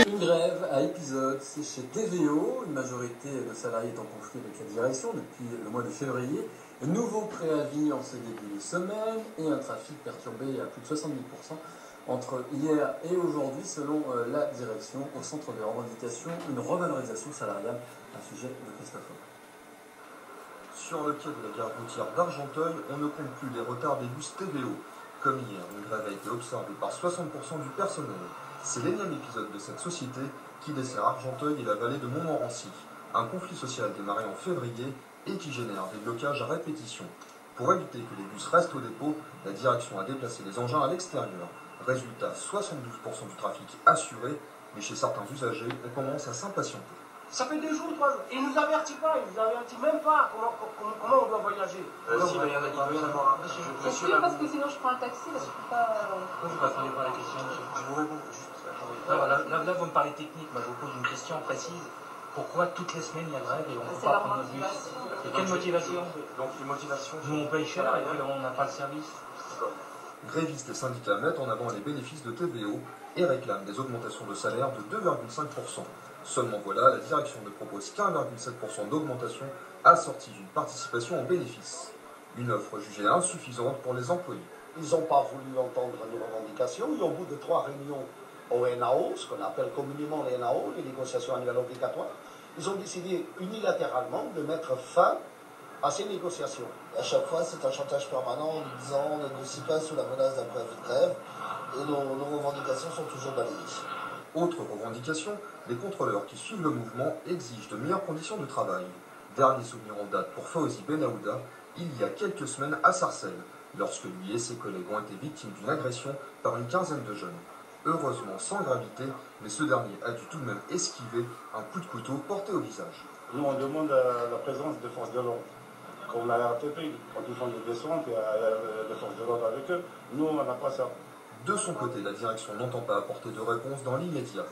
Une grève à épisodes, c'est chez TVO, une majorité de salariés est en conflit avec la direction depuis le mois de février. Nouveau préavis en ce début de semaine et un trafic perturbé à plus de 70% entre hier et aujourd'hui selon la direction. Au centre des revendications, une revalorisation salariale, un sujet de Christophe. Sur le quai de la gare routière d'Argenteuil, on ne compte plus les retards des bus TVO. Comme hier, une grève a été observée par 60% du personnel. C'est l'énième épisode de cette société qui dessert Argenteuil et la vallée de Montmorency. Un conflit social démarré en février et qui génère des blocages à répétition. Pour éviter que les bus restent au dépôt, la direction a déplacé les engins à l'extérieur. Résultat, 72% du trafic assuré, mais chez certains usagers, on commence à s'impatienter. Ça fait 2 jours, 3 jours. Il ne nous avertit pas, il ne nous avertit même pas comment on doit voyager. Si, il va y en avoir un. C'est sûr, parce que sinon je prends un taxi, là je peux pas. Pourquoi vous ne répondez pas à la question? Je vous réponds juste. Là, vous me parlez technique, moi je vous pose une question précise. Pourquoi toutes les semaines il y a grève et on ne peut pas prendre le bus? Et quelle motivation? Donc les motivations. Nous on paye cher et puis on n'a pas le service. Grévistes et syndicats mettent en avant les bénéfices de TVO et réclament des augmentations de salaire de 2,5%. Seulement voilà, la direction ne propose qu'1,7% d'augmentation assortie d'une participation en bénéfices. Une offre jugée insuffisante pour les employés. Ils n'ont pas voulu entendre nos revendications et au bout de 3 réunions au NAO, ce qu'on appelle communément les NAO, les négociations annuelles obligatoires, ils ont décidé unilatéralement de mettre fin à ces négociations. À chaque fois, c'est un chantage permanent en nous disant on ne négocie pas sous la menace d'un préavis de grève et nos revendications sont toujours balayées. Autre revendication, les contrôleurs qui suivent le mouvement exigent de meilleures conditions de travail. Dernier souvenir en date pour Fawzi Benahouda, il y a quelques semaines à Sarcelles, lorsque lui et ses collègues ont été victimes d'une agression par une quinzaine de jeunes. Heureusement sans gravité, mais ce dernier a dû tout de même esquiver un coup de couteau porté au visage. Nous, on demande la présence des forces de l'ordre. Comme la RTP, quand ils font des descentes, il y a des forces de l'ordre avec eux. Nous, on n'a pas ça. De son côté, la direction n'entend pas apporter de réponse dans l'immédiat.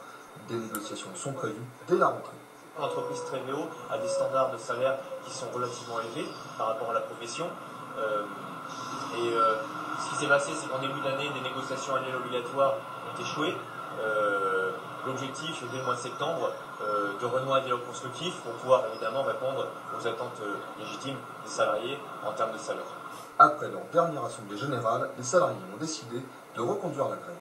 Des négociations sont prévues dès la rentrée. L'entreprise TVO a des standards de salaire qui sont relativement élevés par rapport à la profession. Ce qui s'est passé, c'est qu'en début d'année, des négociations annuelles obligatoires ont échoué. L'objectif, dès le mois de septembre, de renouer un dialogue constructif pour pouvoir évidemment répondre aux attentes légitimes des salariés en termes de salaire. Après leur dernière assemblée générale, les salariés ont décidé de reconduire la grève.